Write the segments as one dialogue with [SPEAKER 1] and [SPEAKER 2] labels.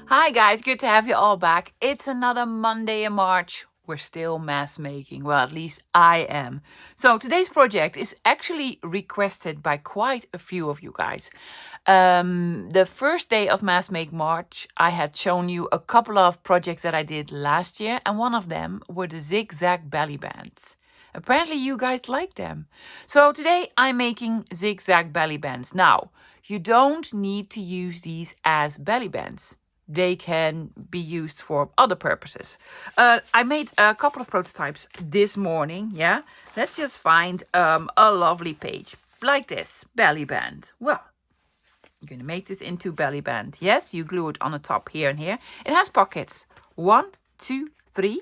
[SPEAKER 1] Hi guys, good to have you all back. It's another Monday in March. We're still mask making. Well, at least I am. So today's project is actually requested by quite a few of you guys. The first day of Mask Make March, I had shown you a couple of projects that I did last year, and one of them were the zigzag belly bands. Apparently you guys like them. So today I'm making zigzag belly bands. Now, you don't need to use these as belly bands. They can be used for other purposes. I made a couple of prototypes this morning, yeah? Let's just find a lovely page like this, belly band. Well, you're going to make this into belly band. Yes, you glue it on the top here and here. It has pockets. 1, 2, 3,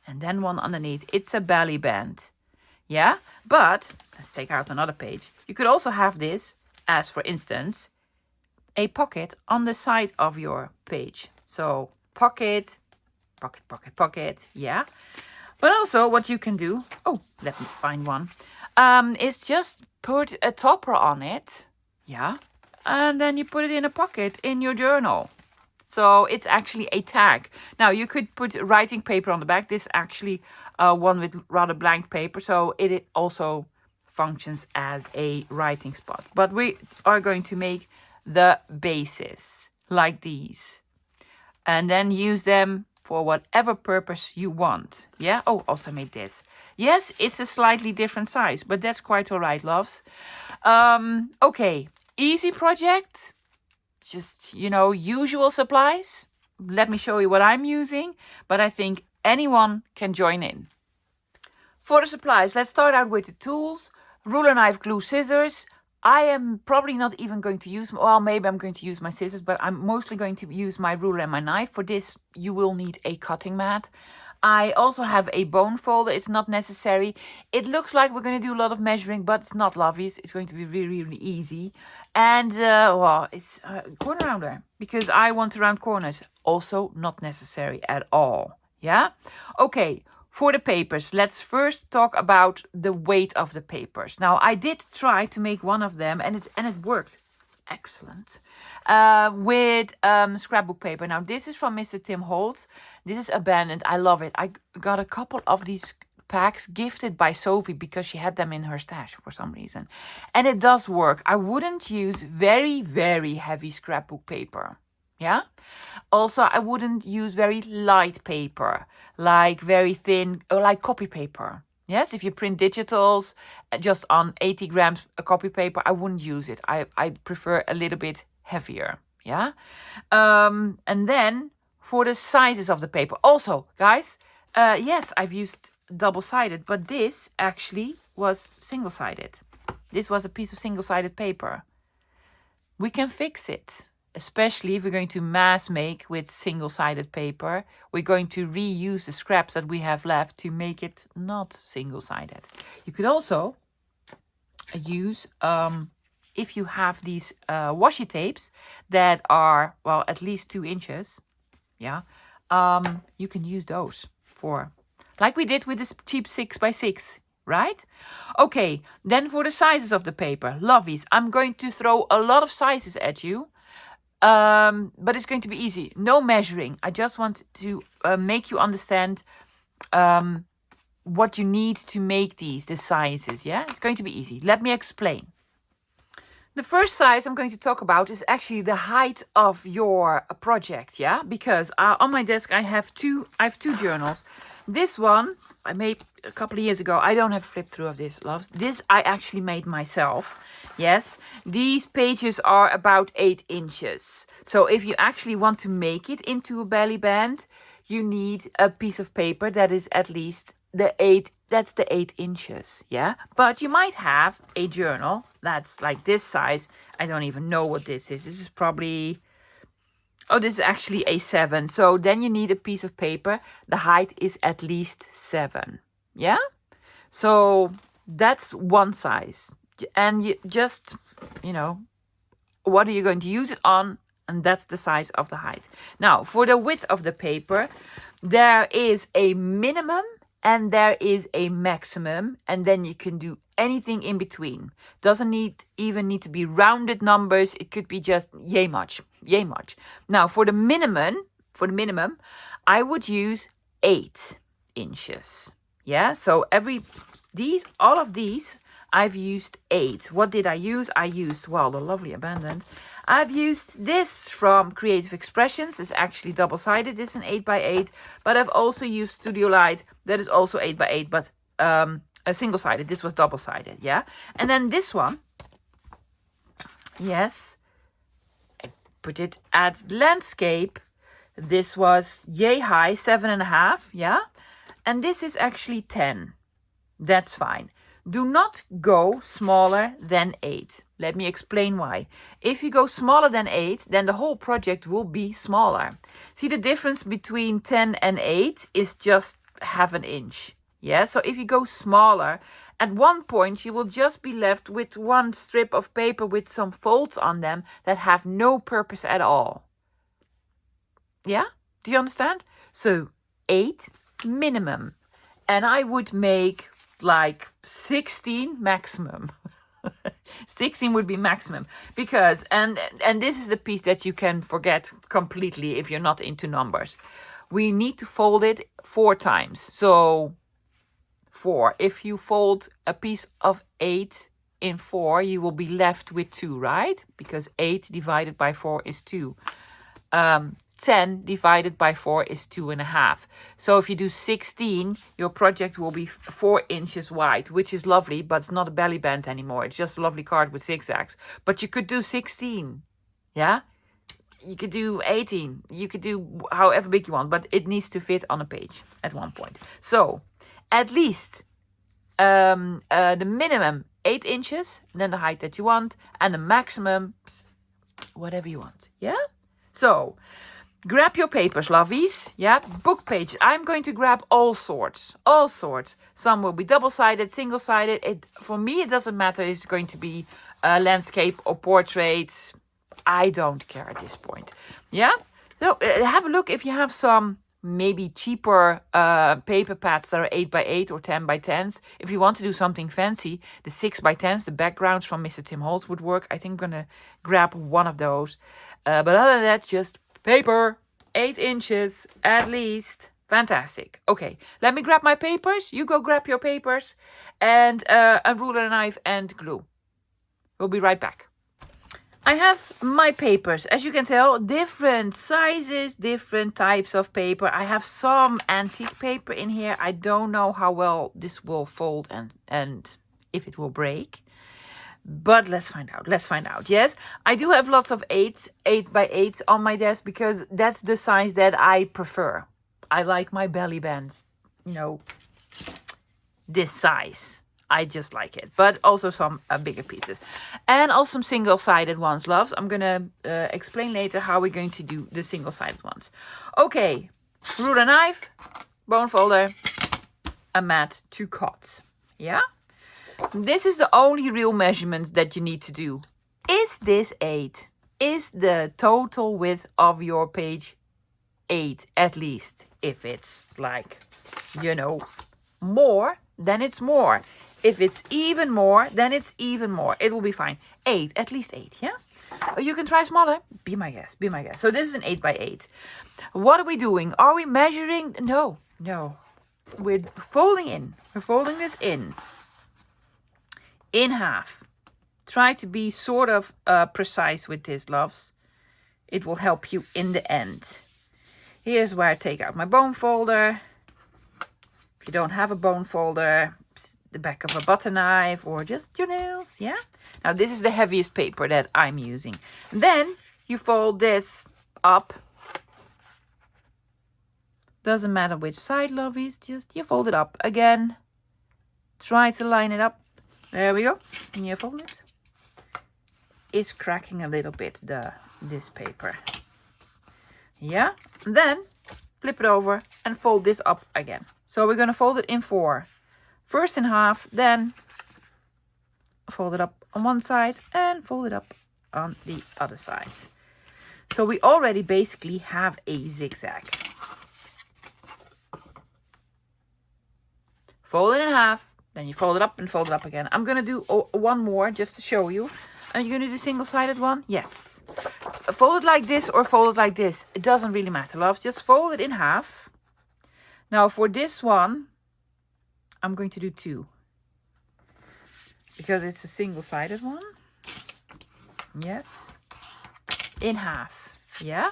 [SPEAKER 1] and then one underneath. It's a belly band. Yeah, but let's take out another page. You could also have this as, for instance, a pocket on the side of your page. So pocket, pocket, pocket, pocket, yeah. But also what you can do, oh, let me find one, is just put a topper on it, yeah. And then you put it in a pocket in your journal. So it's actually a tag. Now you could put writing paper on the back. This is actually one with rather blank paper. So it also functions as a writing spot. But we are going to make the bases like these. And then use them for whatever purpose you want. Yeah? Oh, also made this. Yes, it's a slightly different size, but that's quite all right, loves. Okay, easy project. Just, usual supplies. Let me show you what I'm using, but I think anyone can join in. For the supplies, let's start out with the tools. Ruler, knife, glue, scissors. I am probably not even going to use, well, maybe I'm going to use my scissors, but I'm mostly going to use my ruler and my knife. For this, you will need a cutting mat. I also have a bone folder. It's not necessary. It looks like we're going to do a lot of measuring, but it's not, lovies. It's going to be really, really easy. And, well, it's a corner rounder because I want to round corners. Also not necessary at all. Yeah? Okay. For the papers, let's first talk about the weight of the papers. Now, I did try to make one of them, and it worked. Excellent. With scrapbook paper. Now, this is from Mr. Tim Holtz. This is abandoned. I love it. I got a couple of these packs gifted by Sophie because she had them in her stash for some reason. And it does work. I wouldn't use very, very heavy scrapbook paper. Yeah. Also, I wouldn't use very light paper, like very thin, or like copy paper. Yes, if you print digitals just on 80 grams a copy paper, I wouldn't use it. I prefer a little bit heavier. Yeah. And then for the sizes of the paper. Also, guys, yes, I've used double-sided, but this actually was single-sided. This was a piece of single-sided paper. We can fix it. Especially if we're going to mass make with single-sided paper, we're going to reuse the scraps that we have left to make it not single-sided. You could also use, if you have these washi tapes that are, well, at least 2 inches, yeah, you can use those for, like we did with this cheap 6x6. Right? Okay, then for the sizes of the paper, lovies, I'm going to throw a lot of sizes at you. But it's going to be easy. No measuring. I just want to make you understand what you need to make these, the sizes, yeah? It's going to be easy. Let me explain. The first size I'm going to talk about is actually the height of your project, yeah? Because on my desk I have two journals. This one I made a couple of years ago. I don't have a flip through of this, loves. This I actually made myself. Yes, these pages are about 8 inches. So if you actually want to make it into a belly band, you need a piece of paper that is at least that's the 8 inches, yeah? But you might have a journal that's like this size. I don't even know what this is. This is probably, oh, this is actually a 7. So then you need a piece of paper. The height is at least 7, yeah? So that's one size. And you just, what are you going to use it on? And that's the size of the height. Now, for the width of the paper, there is a minimum and there is a maximum. And then you can do anything in between. Doesn't even need to be rounded numbers. It could be just yay much. Now for the minimum, I would use 8 inches. Yeah, so all of these, I've used 8. What did I use? I used, well, the lovely Abandoned. I've used this from Creative Expressions. It's actually double-sided. It's an 8x8. But I've also used Studio Light. That is also 8x8, but a single-sided. This was double-sided, yeah? And then this one, yes, I put it at landscape. This was yay high, 7.5, yeah? And this is actually 10. That's fine. Do not go smaller than 8. Let me explain why. If you go smaller than 8, then the whole project will be smaller. See, the difference between 10 and 8 is just half an inch. Yeah, so if you go smaller, at one point you will just be left with one strip of paper with some folds on them that have no purpose at all. Yeah, do you understand? So 8 minimum. And I would make like 16 maximum. 16 would be maximum, because and this is the piece that you can forget completely if you're not into numbers. We need to fold it 4 times. So 4. If you fold a piece of 8 in 4, you will be left with 2, right? Because 8 divided by 4 is 2. 10 divided by 4 is 2.5. So if you do 16, your project will be 4 inches wide, which is lovely, but it's not a belly band anymore. It's just a lovely card with zigzags. But you could do 16, yeah? You could do 18. You could do however big you want, but it needs to fit on a page at one point. So at least the minimum 8 inches, then the height that you want, and the maximum whatever you want, yeah? So grab your papers, lovies. Yeah, book pages. I'm going to grab all sorts. Some will be double-sided, single-sided. For me, it doesn't matter. It's going to be landscape or portrait. I don't care at this point. Yeah. So have a look if you have some maybe cheaper paper pads that are 8x8 or 10x10s. If you want to do something fancy, the 6x10s, the backgrounds from Mr. Tim Holtz would work. I think I'm gonna grab one of those. But other than that, just paper, 8 inches at least. Fantastic. Okay, let me grab my papers. You go grab your papers and a ruler, a knife, and glue. We'll be right back. I have my papers. As you can tell, different sizes, different types of paper. I have some antique paper in here. I don't know how well this will fold and if it will break. But let's find out. Yes, I do have lots of 8x8s on my desk because that's the size that I prefer. I like my belly bands, this size. I just like it. But also some bigger pieces. And also some single-sided ones, loves. I'm going to explain later how we're going to do the single-sided ones. Okay, ruler, knife, bone folder, a mat to cut. Yeah? This is the only real measurements that you need to do. Is this 8? Is the total width of your page 8 at least? If it's like, more, then it's more. If it's even more, then it's even more. It will be fine. 8, at least 8, yeah? Or you can try smaller. Be my guest. So this is an 8x8. What are we doing? Are we measuring? No. We're folding in. We're folding this in half. Try to be sort of precise with this, loves. It will help you in the end. Here's where I take out my bone folder. If you don't have a bone folder, the back of a butter knife or just your nails, yeah? Now this is the heaviest paper that I'm using. Then you fold this up. Doesn't matter which side, lovies, just you fold it up again. Try to line it up. There we go. And you fold it. It's cracking a little bit, this paper. Yeah? And then flip it over and fold this up again. So we're going to fold it in 4. First in half, then fold it up on one side and fold it up on the other side. So we already basically have a zigzag. Fold it in half, Then you fold it up and fold it up again. I'm going to do one more just to show you. Are you going to do the single-sided one? Yes. Fold it like this or fold it like this. It doesn't really matter, loves. Just fold it in half. Now for this one, I'm going to do 2. Because it's a single-sided one. Yes. In half. Yeah?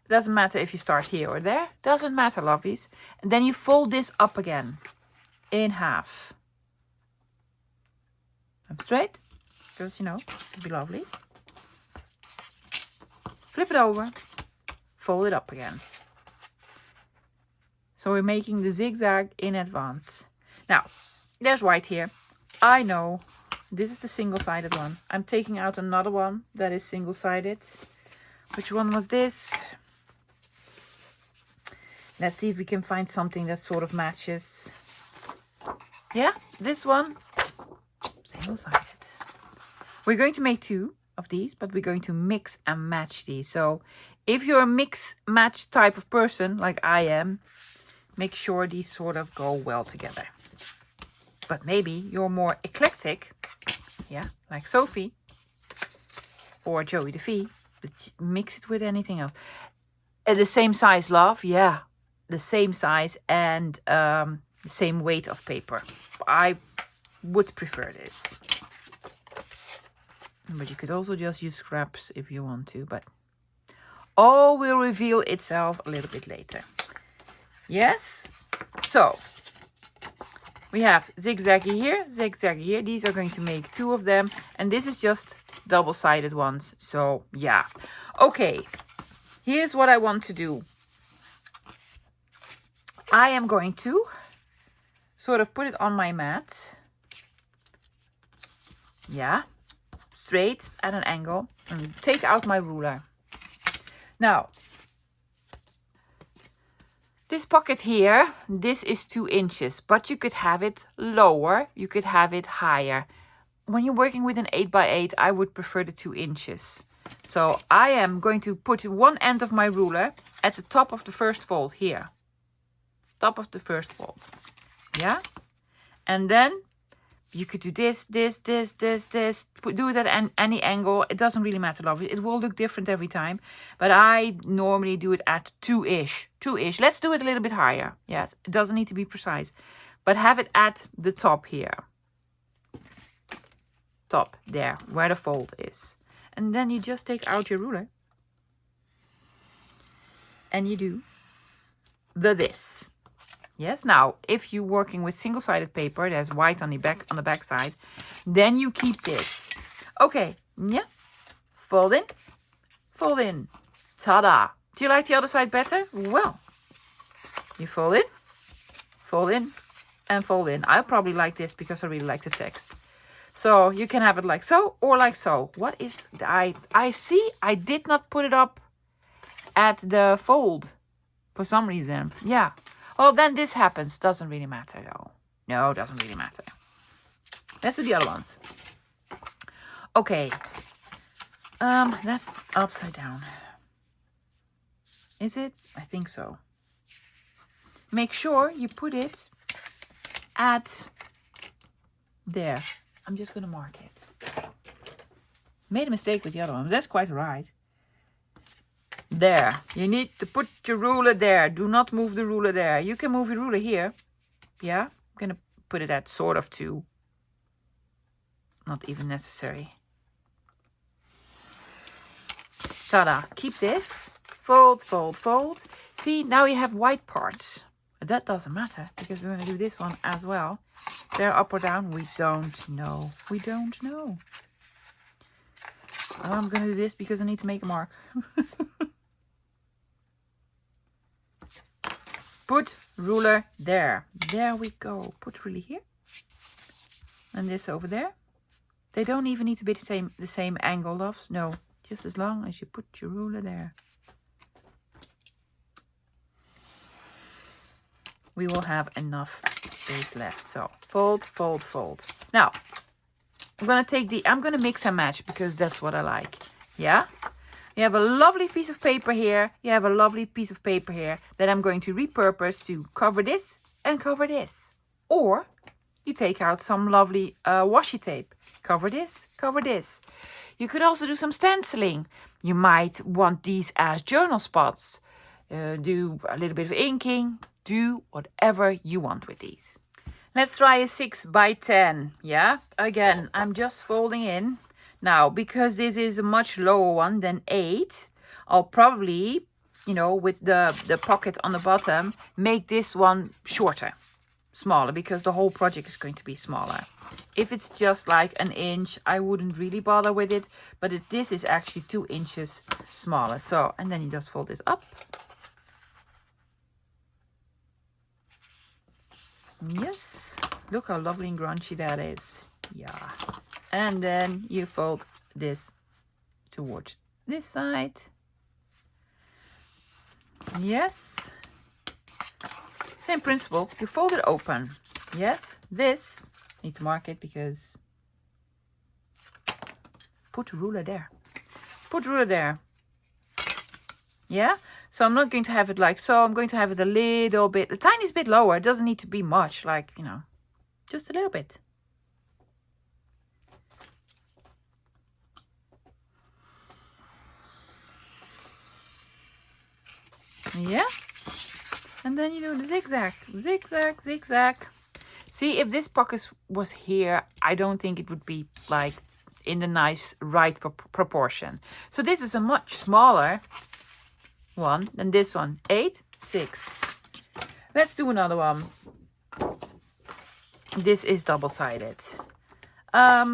[SPEAKER 1] It doesn't matter if you start here or there. Doesn't matter, lovies. And then you fold this up again. In half. Up straight. Because, you know, it'd be lovely. Flip it over. Fold it up again. So we're making the zigzag in advance. Now, there's white here. I know. This is the single-sided one. I'm taking out another one that is single-sided. Which one was this? Let's see if we can find something that sort of matches. Yeah, this one. Single-sided. We're going to make 2 of these, but we're going to mix and match these. So if you're a mix-match type of person, like I am, make sure these sort of go well together. But maybe you're more eclectic, yeah, like Sophie or Joey DeVee, but mix it with anything else. The same size, love, yeah, the same size and the same weight of paper. I would prefer this. But you could also just use scraps if you want to, but all will reveal itself a little bit later. Yes, so we have zigzaggy here. These are going to make 2 of them. And this is just double-sided ones. So, yeah. Okay, here's what I want to do. I am going to sort of put it on my mat. Yeah, straight at an angle. And take out my ruler. Now, this pocket here, this is 2 inches, but you could have it lower, you could have it higher. When you're working with an 8x8, I would prefer the 2 inches. So I am going to put one end of my ruler at the top of the first fold here. Top of the first fold. Yeah? And then you could do this. Do it at any angle. It doesn't really matter, love. It will look different every time. But I normally do it at 2-ish. 2-ish. Let's do it a little bit higher. Yes, it doesn't need to be precise. But have it at the top here. Top, there, where the fold is. And then you just take out your ruler. And you do this. Yes, now, if you're working with single-sided paper, there's white on the back side, then you keep this. Okay, yeah. Fold in. Fold in. Ta-da. Do you like the other side better? Well, you fold in, and fold in. I probably like this because I really like the text. So you can have it like so or like so. What is, I see I did not put it up at the fold for some reason. Yeah. Well, then this happens. Doesn't really matter, though. No, doesn't really matter. Let's do the other ones. Okay. That's upside down. Is it? I think so. Make sure you put it at there. I'm just going to mark it. Made a mistake with the other one. That's quite right. There. You need to put your ruler there. Do not move the ruler there. You can move your ruler here. Yeah. I'm going to put it at sort of 2. Not even necessary. Ta-da. Keep this. Fold, fold, fold. See, now you have white parts. That doesn't matter because we're going to do this one as well. They're up or down. We don't know. We don't know. I'm going to do this because I need to make a mark. Put ruler there. There we go. Put ruler here. And this over there. They don't even need to be the same angle, loves. No, just as long as you put your ruler there. We will have enough space left. So fold, fold, fold. Now, I'm going to mix and match because that's what I like. Yeah? You have a lovely piece of paper here. You have a lovely piece of paper here that I'm going to repurpose to cover this and cover this. Or you take out some lovely washi tape. Cover this, cover this. You could also do some stenciling. You might want these as journal spots. Do a little bit of inking. Do whatever you want with these. Let's try a 6x10. Yeah, again, I'm just folding in. Now, because this is a much lower one than 8, I'll probably, you know, with the pocket on the bottom, make this one shorter, smaller, because the whole project is going to be smaller. If it's just like an inch, I wouldn't really bother with it, but this is actually 2 inches smaller. So, and then you just fold this up. Yes, look how lovely and grungy that is. Yeah, and then you fold this towards this side. Yes, same principle. You fold it open. Yes, this, need to mark it because put the ruler there. Put the ruler there. Yeah, so I'm not going to have it like so. I'm going to have it a little bit, a tiniest bit lower. It doesn't need to be much, like, you know, just a little bit. Yeah, and then you do the zigzag, zigzag, zigzag. See, if this pocket was here, I don't think it would be like in the nice right proportion. So this is a much smaller one than this one. 8, 6. Let's do another one. This is double-sided. I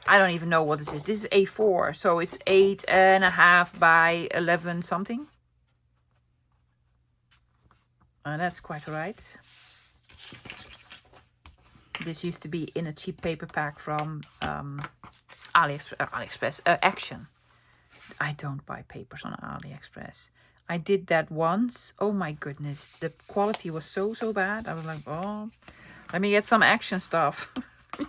[SPEAKER 1] don't even know what this is. This is A4, so it's 8.5 by 11 something. That's quite right. This used to be in a cheap paper pack from AliExpress. Action. I don't buy papers on AliExpress. I did that once. Oh my goodness. The quality was so bad. I was like, oh, let me get some Action stuff. Yeah.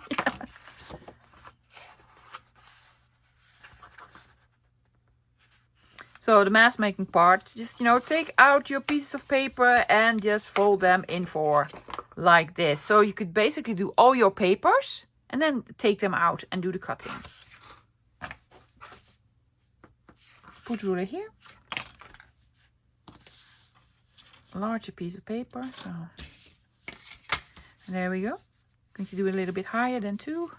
[SPEAKER 1] So the mask making part, just, you know, take out your pieces of paper and just fold them in 4 like this. So you could basically do all your papers and then take them out and do the cutting. Put ruler here. Larger piece of paper. So there we go. Going to do a little bit higher than 2.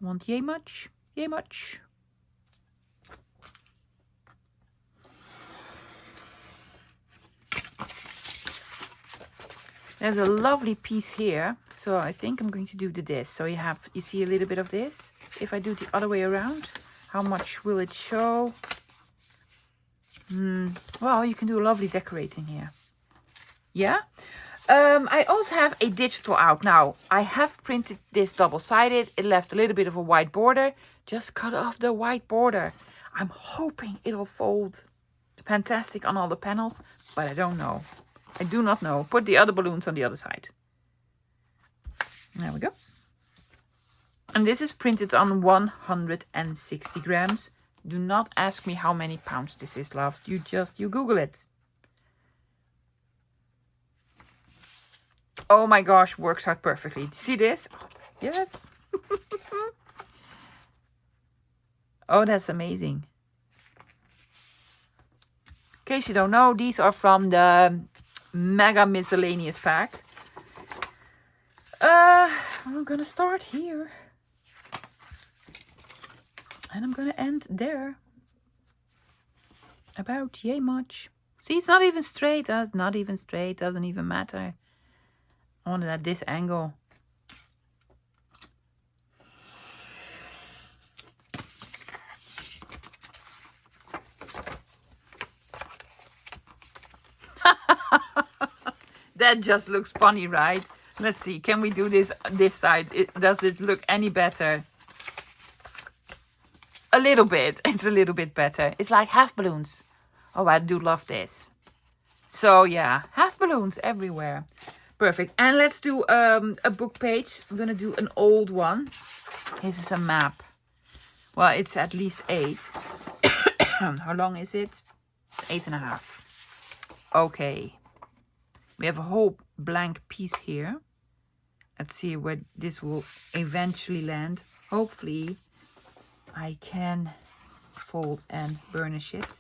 [SPEAKER 1] Want yay much? Yay much. There's a lovely piece here, so I think I'm going to do this. So you see a little bit of this. If I do the other way around, how much will it show? Well, you can do lovely decorating here. Yeah. I also have a digital out now. I have printed this double-sided. It left a little bit of a white border. Just cut off the white border. I'm hoping it'll fold fantastic on all the panels, but I don't know. I do not know. Put the other balloons on the other side. There we go. And this is printed on 160 grams. Do not ask me how many pounds this is, love. You Google it. Oh my gosh, works out perfectly. See this? Yes. Oh, that's amazing. In case you don't know, these are from the mega miscellaneous pack. I'm gonna start here. And I'm gonna end there. About yay much. See, it's not even straight. That's not even straight. Doesn't even matter. I want it at this angle. That just looks funny, right? Let's see. Can we do this side? Does it look any better? A little bit. It's a little bit better. It's like half balloons. Oh, I do love this. So yeah, half balloons everywhere. Perfect. And let's do a book page. I'm gonna do an old one. This is a map. Well, it's at least 8. How long is it? 8.5. Okay. We have a whole blank piece here. Let's see where this will eventually land. Hopefully I can fold and burnish it.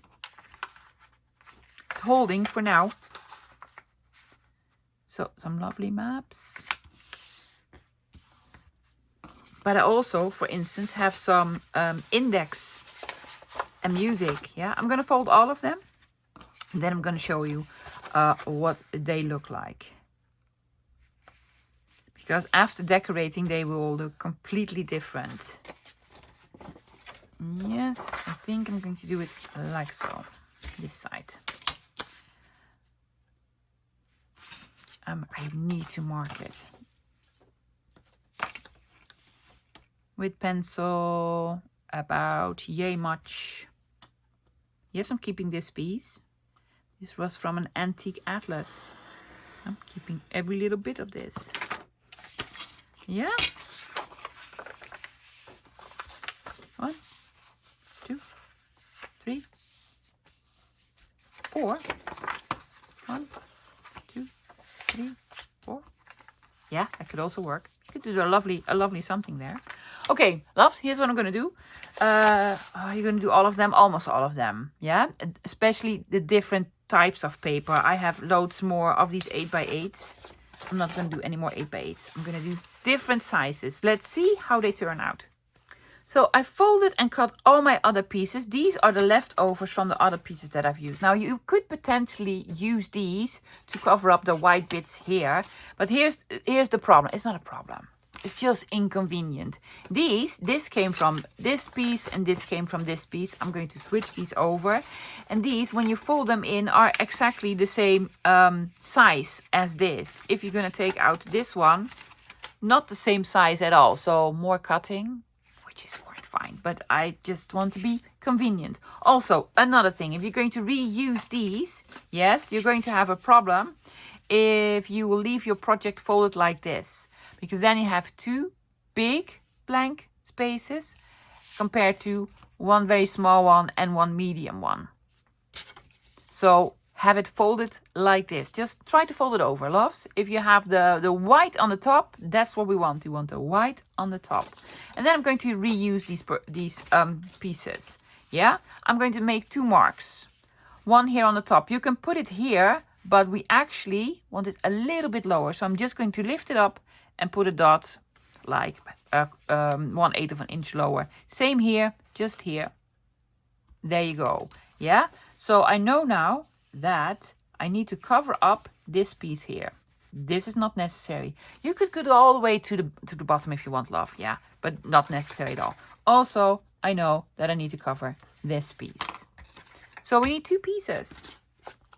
[SPEAKER 1] It's holding for now. So some lovely maps. But I also, for instance, have some index and music. Yeah, I'm going to fold all of them. Then I'm going to show you what they look like. Because after decorating, they will look completely different. Yes, I think I'm going to do it like so. This side. I need to mark it. With pencil, about yay much. Yes, I'm keeping this piece. This was from an antique atlas. I'm keeping every little bit of this. Yeah. 1, 2, 3, 4. 1, 2, 3, 4. Yeah, that could also work. You could do a lovely something there. Okay, loves, here's what I'm going to do. You're going to do all of them, almost all of them. Yeah, especially the different types of paper. I have loads more of these 8x8s. I'm not going to do any more 8x8s. I'm going to do different sizes. Let's see how they turn out. So I folded and cut all my other pieces. These are the leftovers from the other pieces that I've used. Now you could potentially use these to cover up the white bits here. But here's the problem. It's not a problem. It's just inconvenient. This came from this piece and this came from this piece. I'm going to switch these over. And these, when you fold them in, are exactly the same size as this. If you're going to take out this one, not the same size at all. So more cutting, which is quite fine. But I just want to be convenient. Also, another thing, if you're going to reuse these, yes, you're going to have a problem if you will leave your project folded like this. Because then you have 2 big blank spaces compared to one very small one and one medium one. So have it folded like this. Just try to fold it over, loves. If you have the white on the top, that's what we want. We want the white on the top. And then I'm going to reuse these pieces. Yeah, I'm going to make 2 marks. One here on the top. You can put it here, but we actually want it a little bit lower. So I'm just going to lift it up and put a dot like 1/8 of an inch lower. Same here, just here. There you go. Yeah. So I know now that I need to cover up this piece here. This is not necessary. You could go all the way to the bottom if you want, love. Yeah, but not necessary at all. Also, I know that I need to cover this piece. So we need 2 pieces.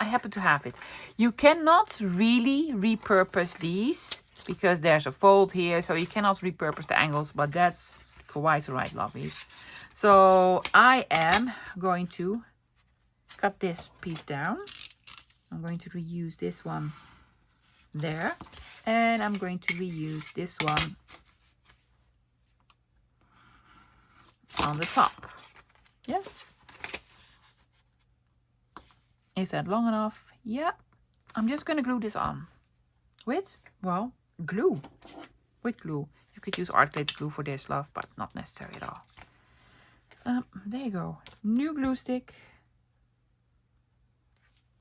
[SPEAKER 1] I happen to have it. You cannot really repurpose these, because there's a fold here, so you cannot repurpose the angles, but that's quite right, lovies. So I am going to cut this piece down. I'm going to reuse this one there, and I'm going to reuse this one on the top. Yes. Is that long enough? Yeah. I'm just going to glue this on with, well, glue. With glue. You could use art glue for this, love, but not necessary at all. There you go. New glue stick.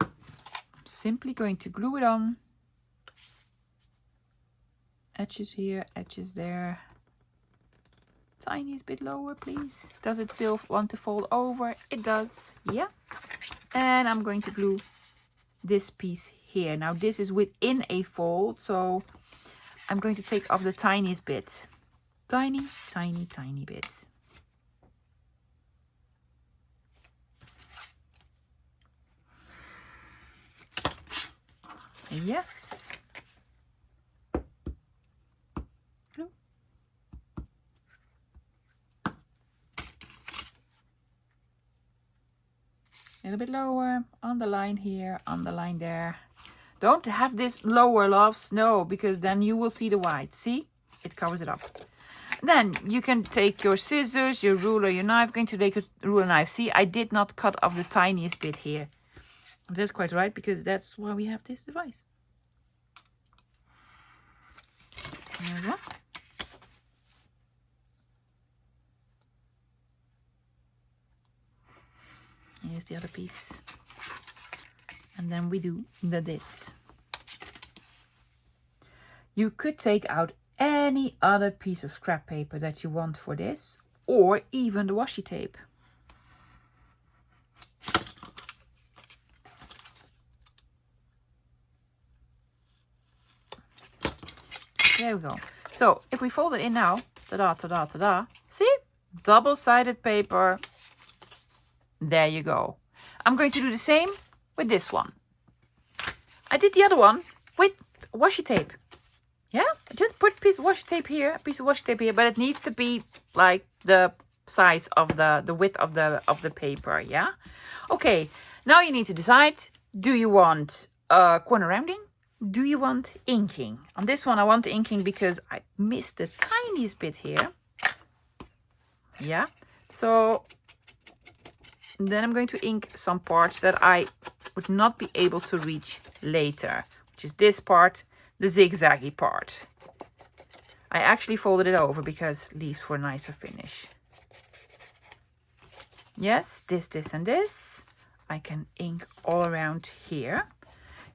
[SPEAKER 1] I'm simply going to glue it on. Edges here, edges there. Tiniest bit lower, please. Does it still want to fold over? It does. Yeah. And I'm going to glue this piece here. Now this is within a fold, so I'm going to take off the tiniest bit. Tiny, tiny, tiny bit. Yes. Glue. A little bit lower on the line here, on the line there. Don't have this lower, loves. No, because then you will see the white. See? It covers it up. Then you can take your scissors, your ruler, your knife. Going to take a ruler knife. See, I did not cut off the tiniest bit here. That's quite right, because that's why we have this device. There we go. Here's the other piece. And then we do this. You could take out any other piece of scrap paper that you want for this, or even the washi tape. There we go. So if we fold it in now, ta-da, ta-da, ta-da, see? Double-sided paper. There you go. I'm going to do the same with this one. I did the other one with washi tape. Yeah, just put a piece of washi tape here, a piece of washi tape here, but it needs to be like the size of the width of the paper, yeah? Okay, now you need to decide, do you want corner rounding? Do you want inking? On this one I want inking because I missed the tiniest bit here. Yeah, so then I'm going to ink some parts that I would not be able to reach later, which is this part, the zigzaggy part. I actually folded it over because it leaves for a nicer finish. Yes, this, and this. I can ink all around here.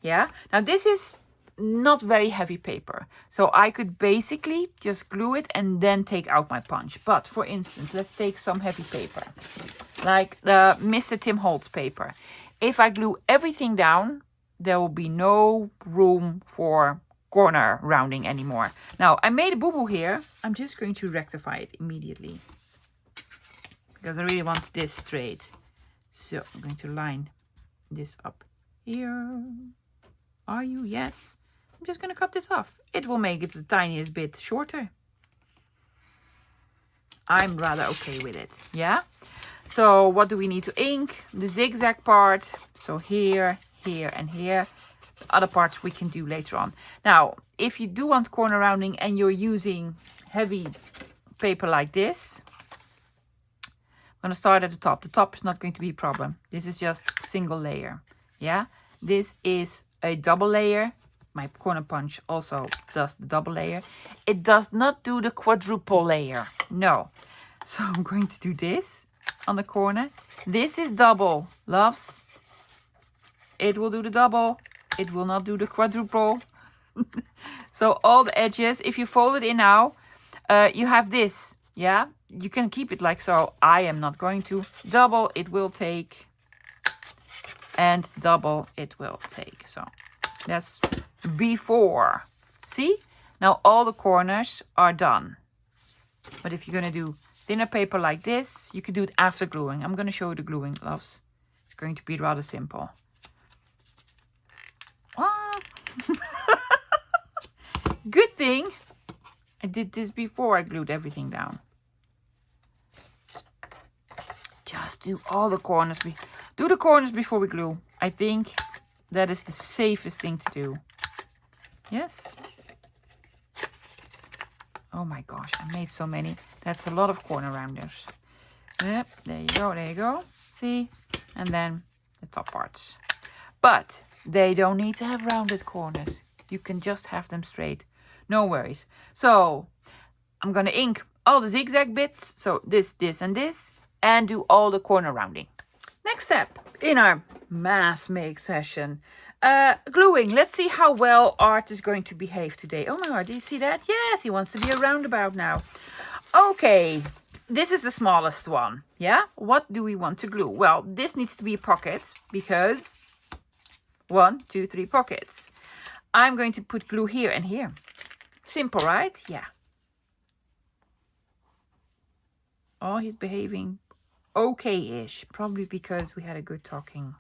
[SPEAKER 1] Yeah, now this is not very heavy paper, so I could basically just glue it and then take out my punch. But for instance, let's take some heavy paper, like the Mr. Tim Holtz paper. If I glue everything down, there will be no room for corner rounding anymore. Now, I made a boo-boo here. I'm just going to rectify it immediately because I really want this straight. So I'm going to line this up here. Are you? Yes. I'm just going to cut this off. It will make it the tiniest bit shorter. I'm rather okay with it. Yeah. So what do we need to ink? The zigzag part. So here, here, and here. The other parts we can do later on. Now, if you do want corner rounding and you're using heavy paper like this, I'm going to start at the top. The top is not going to be a problem. This is just single layer. Yeah. This is a double layer. My corner punch also does the double layer. It does not do the quadruple layer. No. So I'm going to do this on the corner. This is double, loves. It will do the double. It will not do the quadruple. So all the edges, if you fold it in now, you have this. Yeah, you can keep it like so. I am not going to. Double it will take. And double it will take. So that's before. See? Now all the corners are done. But if you're going to do thinner paper like this, you could do it after gluing. I'm going to show you the gluing, loves. It's going to be rather simple. Ah. Good thing I did this before I glued everything down. Just do all the corners. Do the corners before we glue. I think that is the safest thing to do. Yes. Oh my gosh, I made so many. That's a lot of corner rounders. Yep, there you go, there you go. See? And then the top parts. But they don't need to have rounded corners. You can just have them straight. No worries. So I'm going to ink all the zigzag bits. So this, and this. And do all the corner rounding. Next step in our mass make session. Gluing. Let's see how well Art is going to behave today. Oh my god, do you see that? Yes, he wants to be a roundabout now. Okay, this is the smallest one. Yeah, what do we want to glue? Well, this needs to be a pocket because 1, 2, 3 pockets. I'm going to put glue here and here. Simple, right? Yeah. Oh, he's behaving okay-ish. Probably because we had a good talking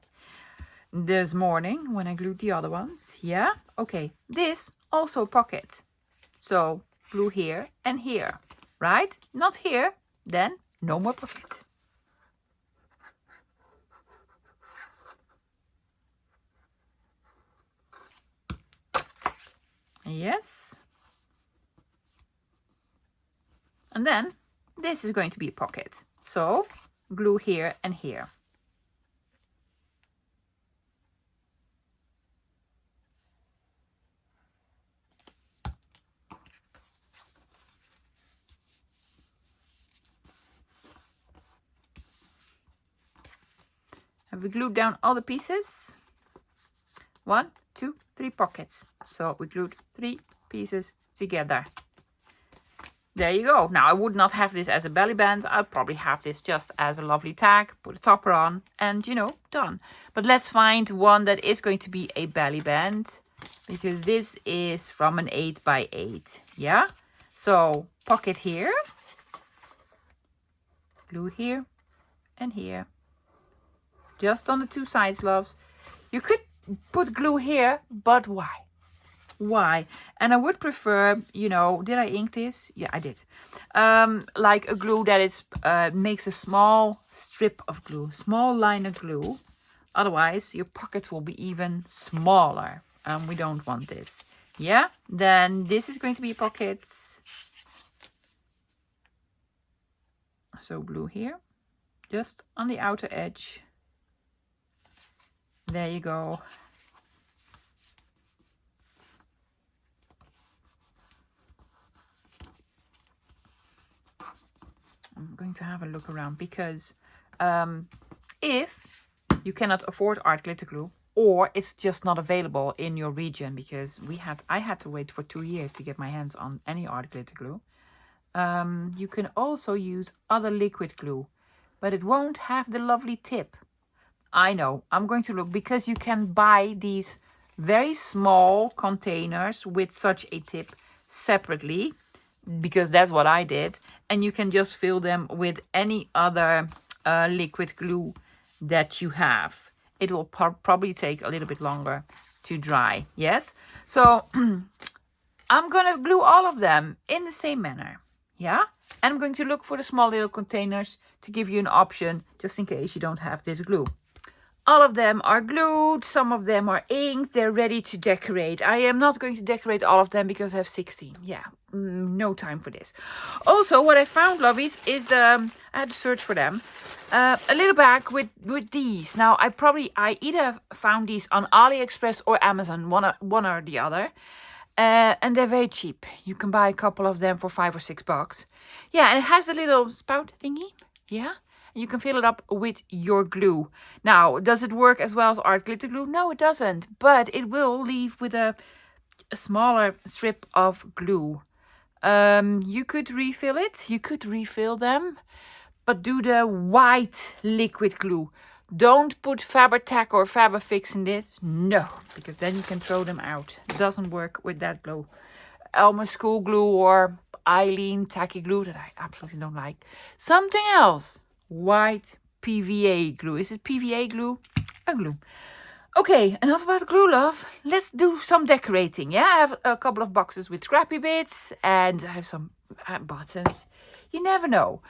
[SPEAKER 1] this morning when I glued the other ones. Yeah, okay. This also pocket. So glue here and here, right? Not here, then no more pocket. Yes. And then this is going to be a pocket. So glue here and here. Have we glued down all the pieces? 1, 2, 3 pockets. So we glued 3 pieces together. There you go. Now I would not have this as a belly band. I'd probably have this just as a lovely tag, put a topper on and, you know, done. But let's find one that is going to be a belly band, because this is from an 8x8. Yeah. So pocket here, glue here and here. Just on the 2 sides, loves. You could put glue here, but why? Why? And I would prefer, you know, did I ink this? Yeah, I did. Like a glue that is makes a small strip of glue, small line of glue. Otherwise, your pockets will be even smaller. We don't want this. Yeah, then this is going to be pockets. So glue here, just on the outer edge. There you go. I'm going to have a look around, because if you cannot afford art glitter glue, or it's just not available in your region, because I had to wait for 2 years to get my hands on any art glitter glue. You can also use other liquid glue, but it won't have the lovely tip. I know, I'm going to look, because you can buy these very small containers with such a tip separately, because that's what I did. And you can just fill them with any other liquid glue that you have. It will probably take a little bit longer to dry. Yes. So I'm going to glue all of them in the same manner. Yeah. And I'm going to look for the small little containers to give you an option, just in case you don't have this glue. All of them are glued, some of them are inked, they're ready to decorate. I am not going to decorate all of them because I have 16. Yeah, no time for this. Also, what I found, lovies, is I had to search for them. A little bag with these. Now, I either found these on AliExpress or Amazon, one or the other. And they're very cheap. You can buy a couple of them for $5 or $6. Yeah, and it has a little spout thingy. Yeah. You can fill it up with your glue. Now, does it work as well as art glitter glue? No, it doesn't. But it will leave with a smaller strip of glue. You could refill it. You could refill them. But do the white liquid glue. Don't put Faber-Tac or Faber-Fix in this. No, because then you can throw them out. It doesn't work with that glue. Elmer's School Glue or Eileen Tacky Glue that I absolutely don't like. Something else. White PVA glue. Is it PVA glue? A glue. Okay, enough about glue, love. Let's do some decorating. Yeah, I have a couple of boxes with scrappy bits and I have some buttons. You never know.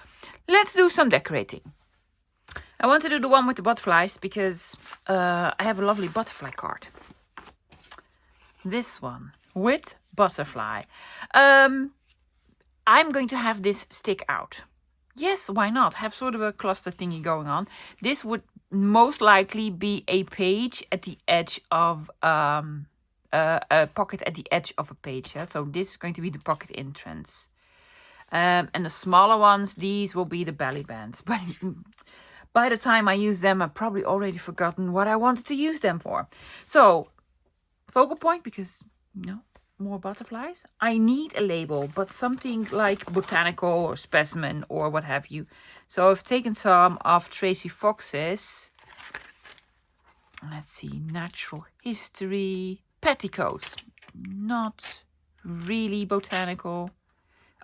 [SPEAKER 1] Let's do some decorating. I want to do the one with the butterflies because I have a lovely butterfly card. This one with butterfly. I'm going to have this stick out. Yes, why not? Have sort of a cluster thingy going on. This would most likely be a page at the edge of a pocket at the edge of a page. Yeah? So this is going to be the pocket entrance. And the smaller ones, these will be the belly bands. But by the time I use them, I've probably already forgotten what I wanted to use them for. So focal point, because more butterflies. I need a label, but something like botanical or specimen or what have you. So I've taken some of Tracy Fox's, let's see, natural history petticoats. Not really botanical.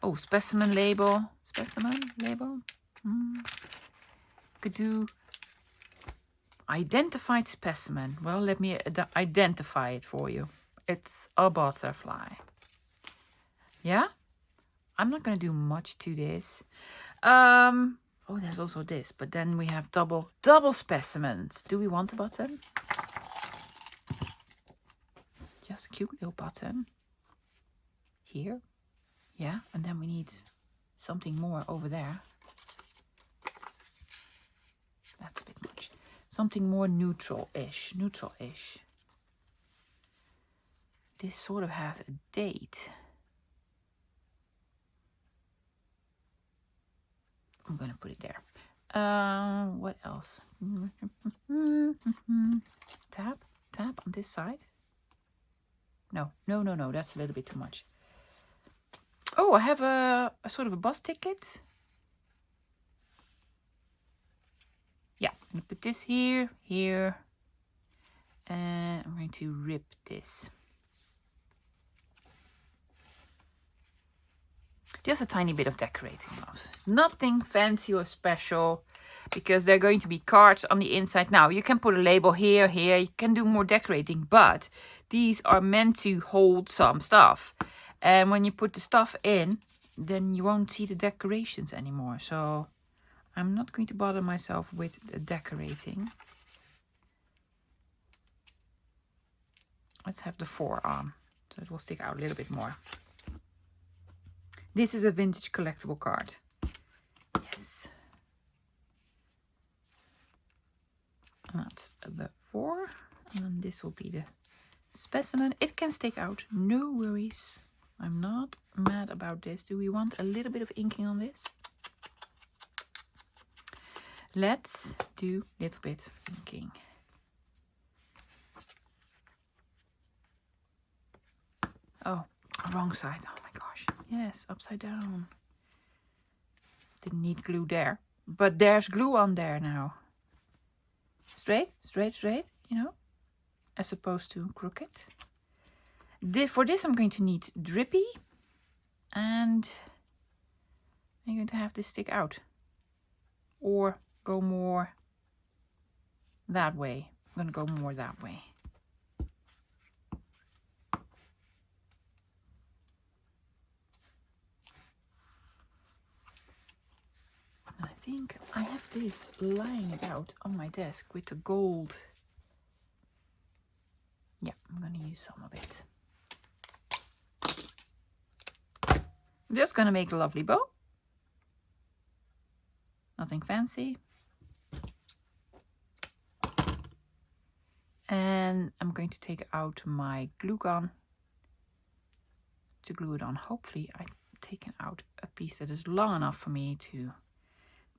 [SPEAKER 1] Oh, specimen label. Specimen label. Could do identified specimen. Well, let me identify it for you. It's a butterfly. Yeah? I'm not going to do much to this. Oh, there's also this. But then we have double specimens. Do we want a button? Just a cute little button. Here. Yeah. And then we need something more over there. That's a bit much. Something more neutral-ish. Neutral-ish. This sort of has a date. I'm going to put it there. What else? Tap on this side. No, that's a little bit too much. Oh, I have a sort of a bus ticket. Yeah, I'm gonna put this here, and I'm going to rip this. Just a tiny bit of decorating, loves. Nothing fancy or special, because they're going to be cards on the inside. Now, you can put a label here, you can do more decorating, but these are meant to hold some stuff. And when you put the stuff in, then you won't see the decorations anymore. So I'm not going to bother myself with the decorating. Let's have the forearm, so it will stick out a little bit more. This is a vintage collectible card. Yes. And that's the 4. And this will be the specimen. It can stick out, no worries. I'm not mad about this. Do we want a little bit of inking on this? Let's do a little bit of inking. Oh, wrong side. Oh my gosh. Yes, upside down. Didn't need glue there. But there's glue on there now. Straight, you know, as opposed to crooked. For this I'm going to need drippy, and I'm going to have this stick out or go more that way. I'm going to go more that way. And I think I have this lying out on my desk with the gold. Yeah, I'm going to use some of it. I'm just going to make a lovely bow. Nothing fancy. And I'm going to take out my glue gun to glue it on. Hopefully I've taken out a piece that is long enough for me to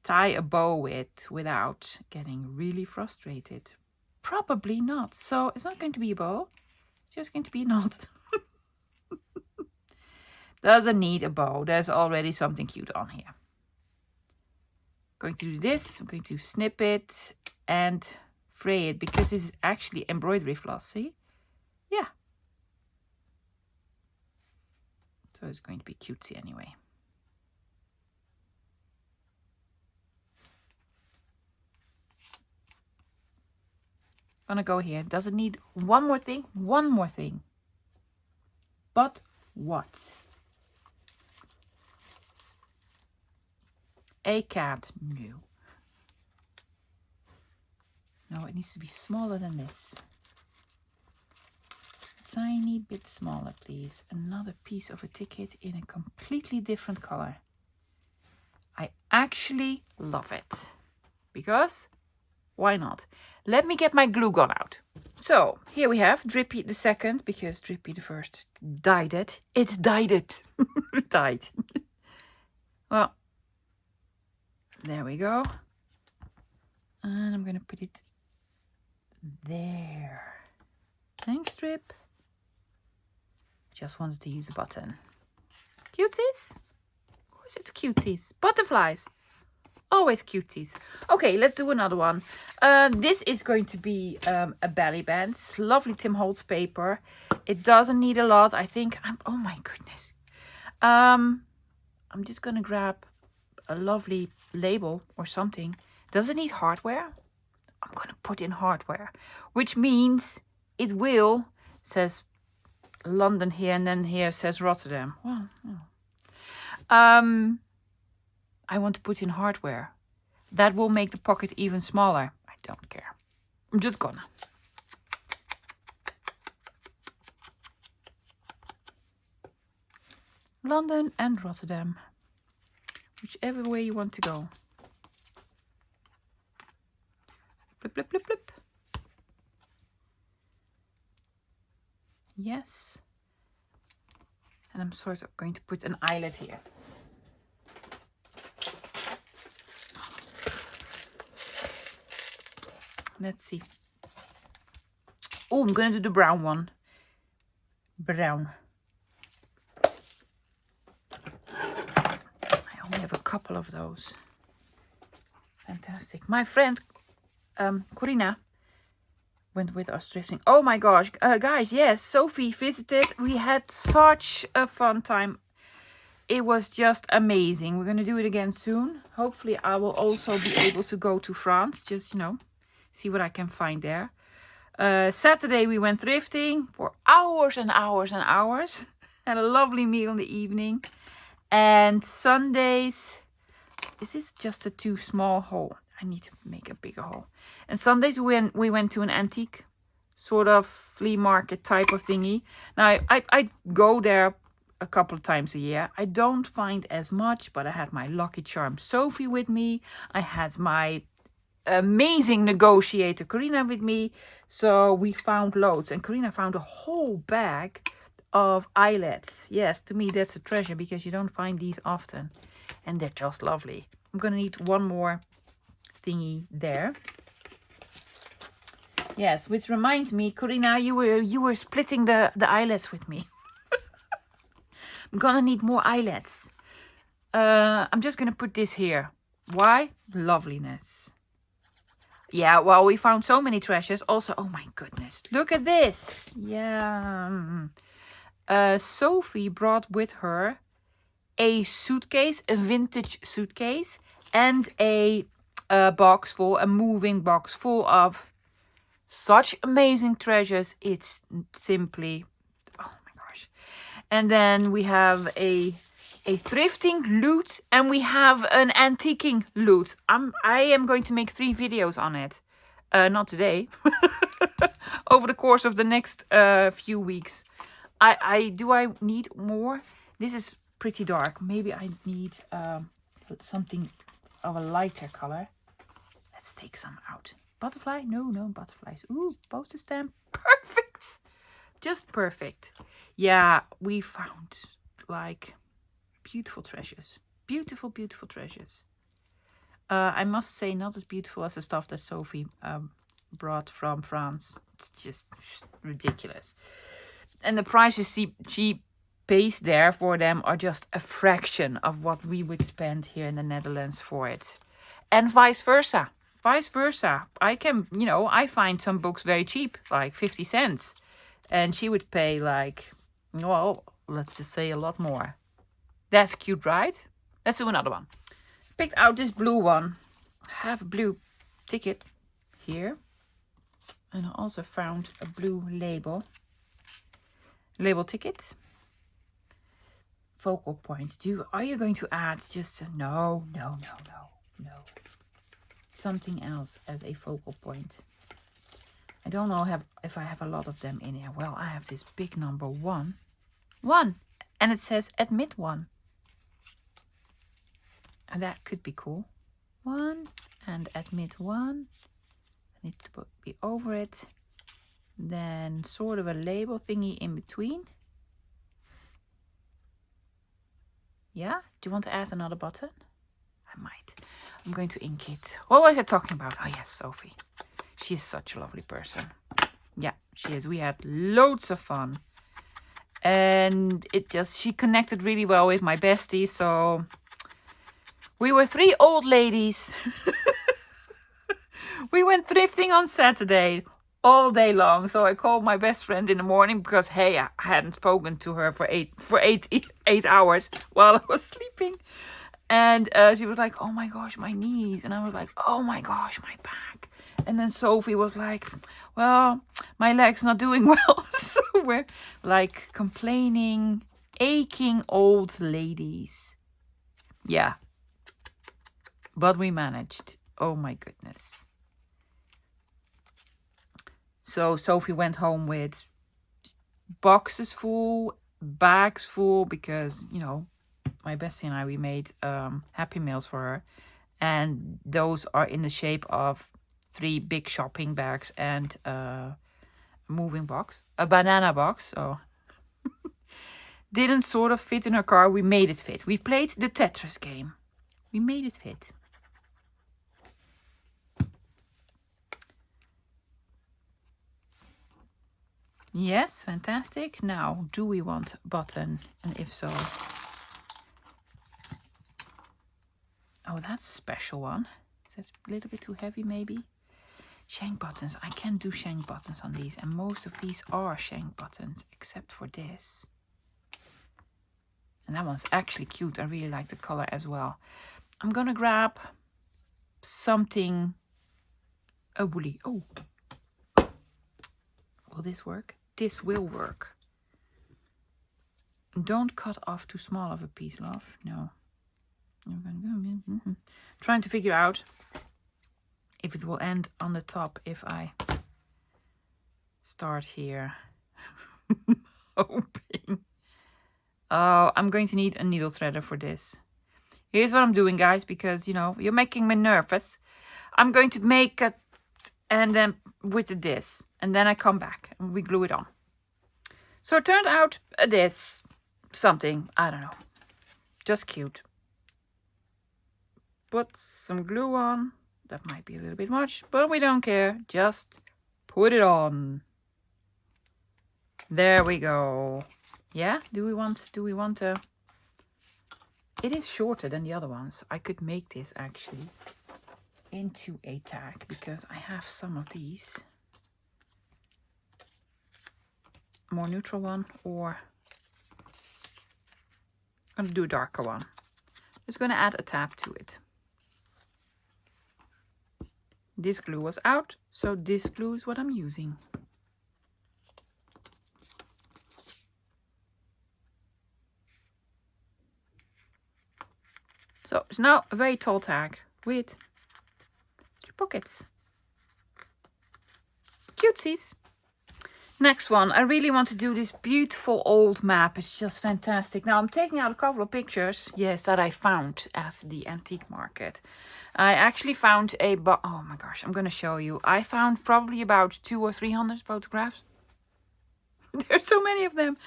[SPEAKER 1] tie a bow with without getting really frustrated. Probably not. So it's not going to be a bow. It's just going to be a knot. Doesn't need a bow. There's already something cute on here. Going to do this. I'm going to snip it and fray it, because this is actually embroidery floss. See? Yeah. So it's going to be cutesy anyway. Gonna go here. Does it need one more thing? One more thing. But what? A cat? No. No, it needs to be smaller than this. A tiny bit smaller, please. Another piece of a ticket in a completely different color. I actually love it. Because why not? Let me get my glue gun out. So here we have Drippy the second, because Drippy the first dyed it. It dyed it. It died. Well, there we go. And I'm going to put it there. Thanks, Drip. Just wanted to use a button. Cuties? Of course it's cuties. Butterflies. Always cuties. Okay, let's do another one. This is going to be a Bellybands. Lovely Tim Holtz paper. It doesn't need a lot. I think oh my goodness. I'm just gonna grab a lovely label or something. Does it need hardware? I'm gonna put in hardware, which means it will, says London here, and then here says Rotterdam. Well, yeah. I want to put in hardware. That will make the pocket even smaller. I don't care. I'm just gonna. London and Rotterdam. Whichever way you want to go. Blip, blip, blip, blip. Yes. And I'm sort of going to put an eyelet here. Let's see. Oh, I'm gonna do the brown one. Brown. I only have a couple of those. Fantastic. My friend Corina went with us thrifting. Oh my gosh, guys, yes, Sophie visited. We had such a fun time. It was just amazing. We're gonna do it again soon. Hopefully I will also be able to go to France. Just, you know, see what I can find there. Saturday we went thrifting for hours and hours and hours. Had a lovely meal in the evening. And Sundays, is this just a too small haul? I need to make a bigger haul. And Sundays we went to an antique sort of flea market type of thingy. Now I go there a couple of times a year. I don't find as much, but I had my lucky charm Sophie with me. I had my amazing negotiator Corina with me. So we found loads. And Corina found a whole bag of eyelets. Yes, to me that's a treasure because you don't find these often. And they're just lovely. I'm gonna need one more thingy there. Yes, which reminds me, Corina, you were splitting the eyelets with me. I'm gonna need more eyelets. I'm just gonna put this here. Why? Loveliness. Yeah, well, we found so many treasures. Also, oh my goodness, look at this. Yeah. Sophie brought with her a suitcase, a vintage suitcase, and a moving box full of such amazing treasures. It's simply, oh my gosh. And then we have a thrifting loot, and we have an antiquing loot. I am going to make 3 videos on it. Not today. Over the course of the next few weeks. Do I need more? This is pretty dark. Maybe I need something of a lighter color. Let's take some out. Butterfly? No butterflies. Ooh, postage stamp. Perfect. Just perfect. Yeah, we found like beautiful treasures. Beautiful, beautiful treasures. I must say, not as beautiful as the stuff that Sophie brought from France. It's just ridiculous. And the prices she pays there for them are just a fraction of what we would spend here in the Netherlands for it. And vice versa. Vice versa. I can, you know, I find some books very cheap, like 50 cents. And she would pay like, well, let's just say a lot more. That's cute, right? Let's do another one. Picked out this blue one. I have a blue ticket here. And I also found a blue label ticket. Focal points. Are you going to add just no. Something else as a focal point. I don't know if I have a lot of them in here. Well, I have this big number 1. 1. And it says admit 1. And that could be cool. 1 and admit 1. I need to be over it. Then sort of a label thingy in between. Yeah? Do you want to add another button? I might. I'm going to ink it. What was I talking about? Oh yes, Sophie. She is such a lovely person. Yeah, she is. We had loads of fun. And she connected really well with my bestie. So we were 3 old ladies. We went thrifting on Saturday all day long. So I called my best friend in the morning because, hey, I hadn't spoken to her for eight hours while I was sleeping. And she was like, oh my gosh, my knees. And I was like, oh my gosh, my back. And then Sophie was like, well, my leg's not doing well. So we're like complaining, aching old ladies. Yeah. But we managed. Oh my goodness. So Sophie went home with boxes full, bags full, because, you know, my bestie and I, we made Happy Meals for her. And those are in the shape of 3 big shopping bags and a moving box. A banana box. So didn't sort of fit in her car. We made it fit. We played the Tetris game. We made it fit. Yes, fantastic. Now, do we want button? And if so... Oh, that's a special one. Is that a little bit too heavy, maybe? Shank buttons. I can do shank buttons on these. And most of these are shank buttons, except for this. And that one's actually cute. I really like the color as well. I'm gonna grab something... a woolly. Oh. Will this work? This will work. Don't cut off too small of a piece, love. No. Trying to figure out if it will end on the top if I start here. Hoping. Oh, I'm going to need a needle threader for this. Here's what I'm doing, guys, because, you know, you're making me nervous. I'm going to make it and then with this. And then I come back and we glue it on. So it turned out this something. I don't know. Just cute. Put some glue on. That might be a little bit much, but we don't care. Just put it on. There we go. Yeah, do we want a... It is shorter than the other ones. I could make this actually into a tag because I have some of these. More neutral one, or I'm gonna do a darker one. Just gonna add a tab to it. This glue was out, so this glue is what I'm using. So it's now a very tall tag with 3 pockets. Cutesies. Next one, I really want to do this beautiful old map. It's just fantastic. Now I'm taking out a couple of pictures, yes, that I found at the antique market. I actually found a, oh my gosh, I'm going to show you. I found probably about 200 or 300 photographs. There's so many of them.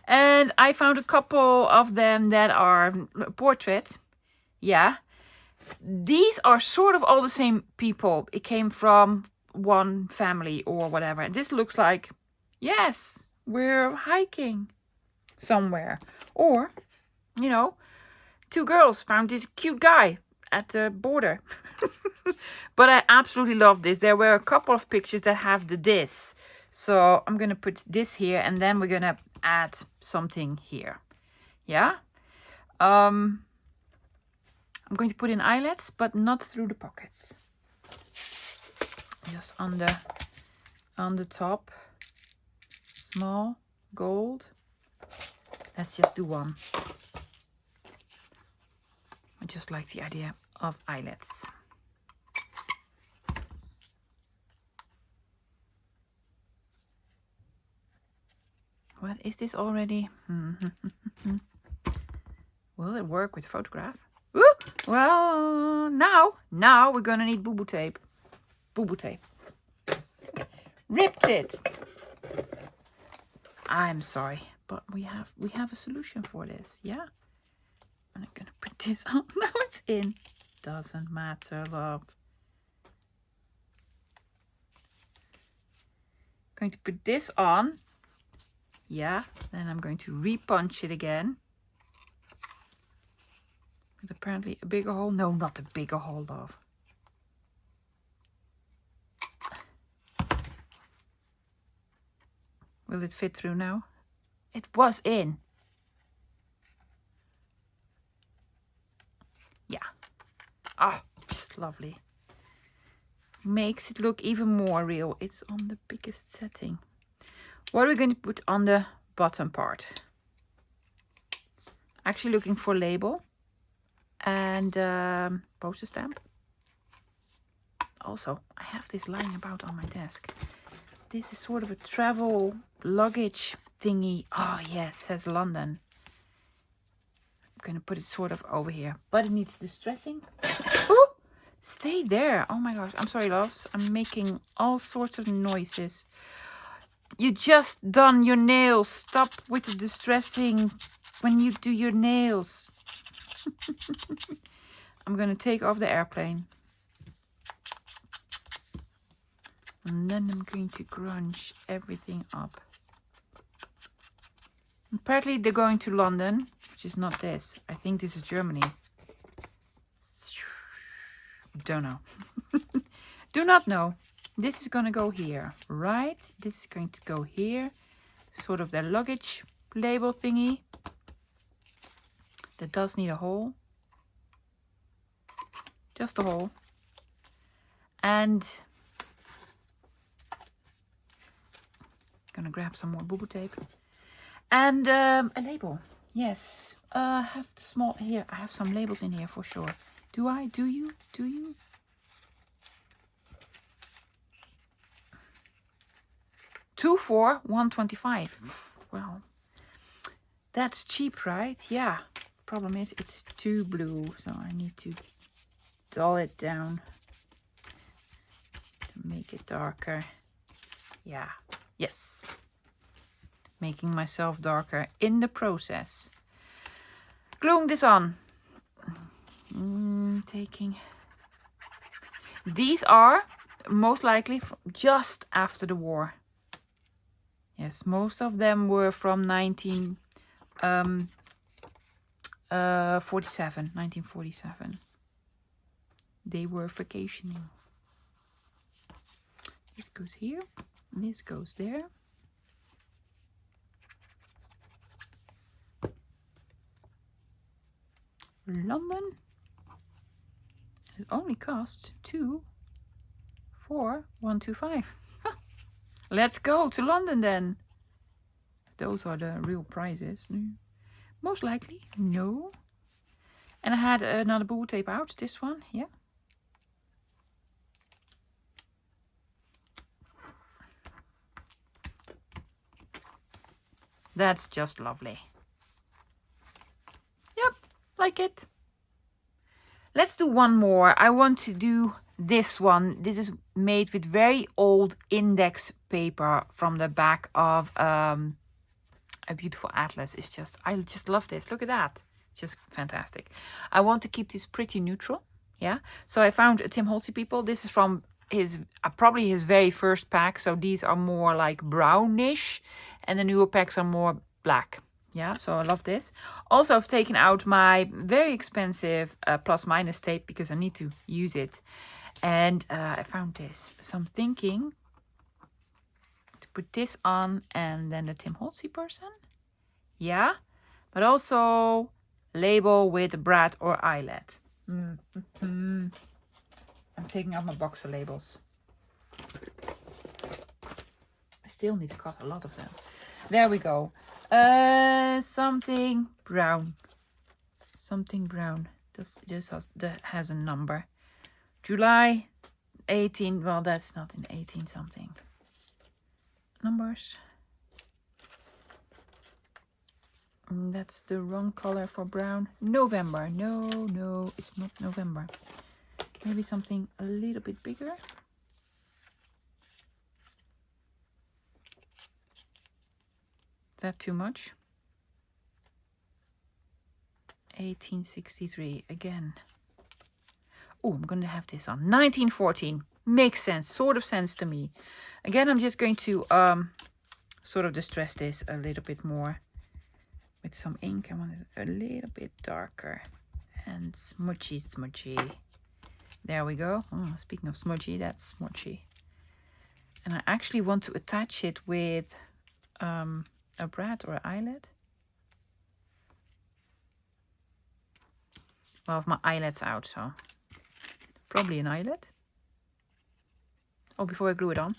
[SPEAKER 1] And I found a couple of them that are portrait. Yeah. These are sort of all the same people. It came from one family or whatever. This looks like, yes, we're hiking somewhere. Or, you know, 2 girls found this cute guy at the border. But I absolutely love this. There were a couple of pictures that have the this. So I'm going to put this here and then we're going to add something here. Yeah. I'm going to put in eyelets, but not through the pockets. Just on the top. Small, gold. Let's just do one. I just like the idea of eyelets. What is this already? Will it work with photograph? Ooh, well, now we're gonna need boo-boo tape. Boo-boo tape. Ripped it. I'm sorry, but we have a solution for this. Yeah. I'm gonna put this on. Now it's in. Doesn't matter, love. Going to put this on. Yeah. Then I'm going to re-punch it again. With apparently a bigger hole. No, not a bigger hole, love. Will it fit through now? It was in. Yeah. Ah, it's lovely. Makes it look even more real. It's on the biggest setting. What are we going to put on the bottom part? Actually looking for label and poster stamp. Also, I have this lying about on my desk. This is sort of a travel luggage thingy. Oh yes, says London. I'm gonna put it sort of over here, but it needs distressing. Oh, stay there. Oh my gosh, I'm sorry, loves. I'm making all sorts of noises. You just done your nails. Stop with the distressing when you do your nails. I'm gonna take off the airplane. And then I'm going to crunch everything up. Apparently they're going to London, which is not this. I think this is Germany. Don't know. Do not know. This is gonna go here, right? This is going to go here. Sort of their luggage label thingy. That does need a hole. Just a hole. And gonna grab some more boo-boo tape. And a label. Yes. I have the small here. I have some labels in here for sure. Do I? Do you? Do you? Two for $1.25. Well, that's cheap, right? Yeah. Problem is it's too blue, so I need to dull it down to make it darker. Yeah. Yes. Making myself darker in the process. Gluing this on. Taking. These are most likely just after the war. Yes, most of them were from 1947. They were vacationing. This goes here. This goes there. London. It only costs 2 for $1.25. Let's go to London then. Those are the real prices. Most likely, no. And I had another boo tape out. This one, yeah. That's just lovely. Yep, like it. Let's do one more. I want to do this one. This is made with very old index paper from the back of a beautiful atlas. It's just, I just love this. Look at that. It's just fantastic. I want to keep this pretty neutral. Yeah. So I found a Tim Holtzy people. This is from his, probably his very first pack. So these are more like brownish and the newer packs are more black. Yeah, so I love this. Also, I've taken out my very expensive plus minus tape because I need to use it. And I found this. So I'm thinking to put this on and then the Tim Holtzy person. Yeah, but also label with Brad or Eyelet. I'm taking out my box of labels. I still need to cut a lot of them. There we go. Something brown. Something brown. This has a number. July 18. Well, that's not in 18 something. Numbers. That's the wrong color for brown. November. No, it's not November. Maybe something a little bit bigger. Is that too much? 1863 again. Oh, I'm going to have this on. 1914. Makes sense. Sort of sense to me. Again, I'm just going to sort of distress this a little bit more with some ink. I want it a little bit darker and smudgy. There we go. Oh, speaking of smudgy, that's smudgy. And I actually want to attach it with a Brad or an Eyelet. Well, my eyelet's out, so probably an Eyelet. Oh, before I glue it on,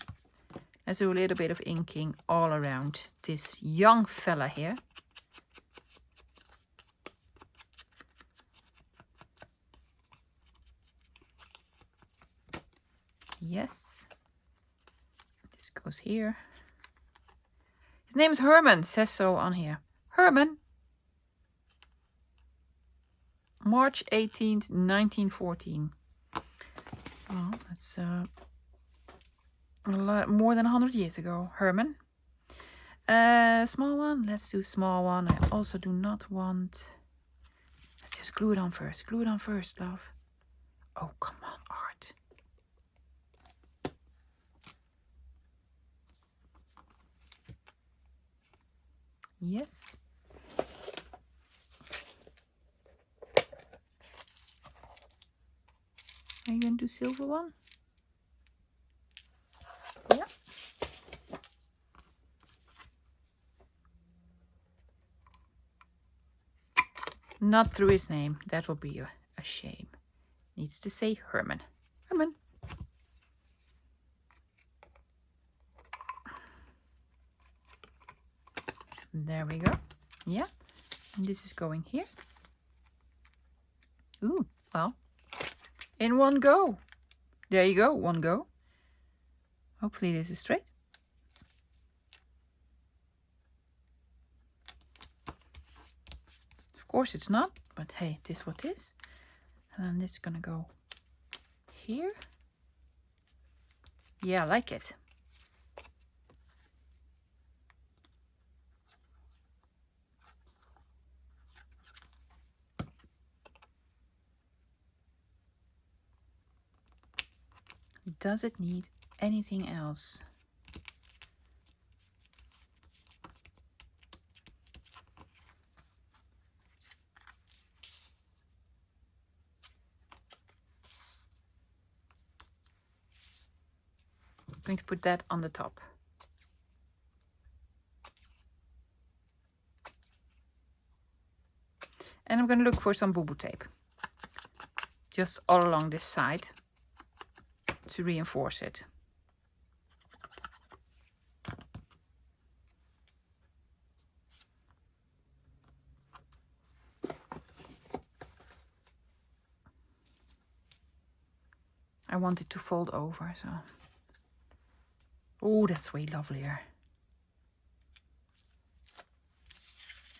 [SPEAKER 1] let's do a little bit of inking all around this young fella here. Yes. This goes here. His name is Herman, says so on here. Herman. March 18th, 1914. Well, that's a lot more than 100 years ago. Herman. Small one. Let's do small one. I also do not want... Let's just glue it on first. Glue it on first, love. Oh, come on, art. Yes. Are you going to do silver one? Yeah. Not through his name. That would be a shame. Needs to say Herman. Herman. There we go. Yeah. And this is going here. Ooh, well. In one go. There you go, one go. Hopefully this is straight. Of course it's not, but hey, it is what it is. And it's gonna go here. Yeah, I like it. Does it need anything else? I'm going to put that on the top. And I'm going to look for some boo-boo tape. Just all along this side to reinforce it. I want it to fold over, so. Oh, that's way lovelier.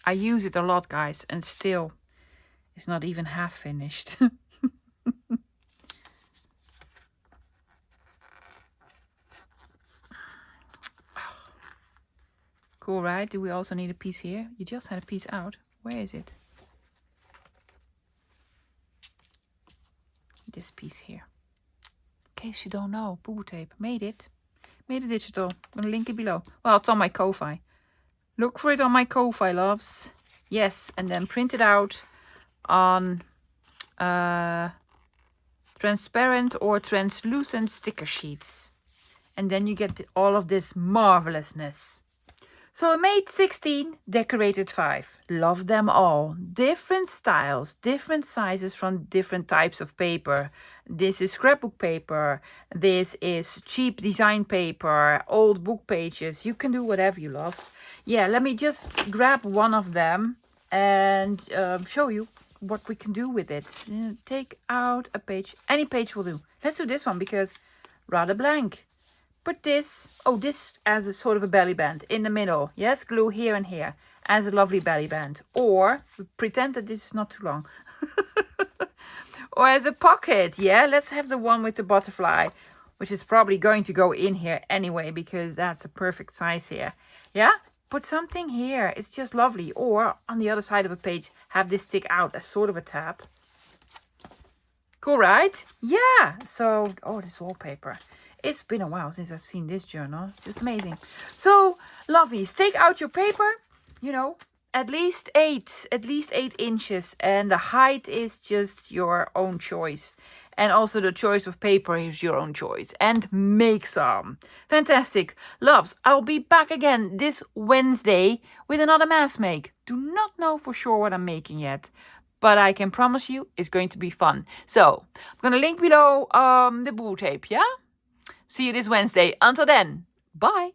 [SPEAKER 1] I use it a lot, guys, and still it's not even half finished. Cool, right? Do we also need a piece here? You just had a piece out. Where is it? This piece here. In case you don't know, boo-boo tape. Made it. Made it digital. I'm gonna link it below. Well, it's on my Ko-Fi. Look for it on my Ko-Fi, loves. Yes, and then print it out on transparent or translucent sticker sheets. And then you get all of this marvelousness. So I made 16, decorated 5. Love them all. Different styles, different sizes from different types of paper. This is scrapbook paper. This is cheap design paper, old book pages. You can do whatever you love. Yeah, let me just grab one of them and show you what we can do with it. Take out a page. Any page will do. Let's do this one because rather blank. Put this, this as a sort of a belly band in the middle. Yes, glue here and here as a lovely belly band. Or pretend that this is not too long. Or as a pocket. Yeah, let's have the one with the butterfly, which is probably going to go in here anyway because that's a perfect size here. Yeah, put something here. It's just lovely. Or on the other side of a page, have this stick out as sort of a tab. Cool, right? Yeah. So, this wallpaper. It's been a while since I've seen this journal. It's just amazing. So, lovies, take out your paper. You know, at least 8 inches. And the height is just your own choice. And also the choice of paper is your own choice. And make some. Fantastic. Loves, I'll be back again this Wednesday with another mass make. Do not know for sure what I'm making yet. But I can promise you it's going to be fun. So, I'm going to link below the boo tape, yeah? See you this Wednesday. Until then, bye.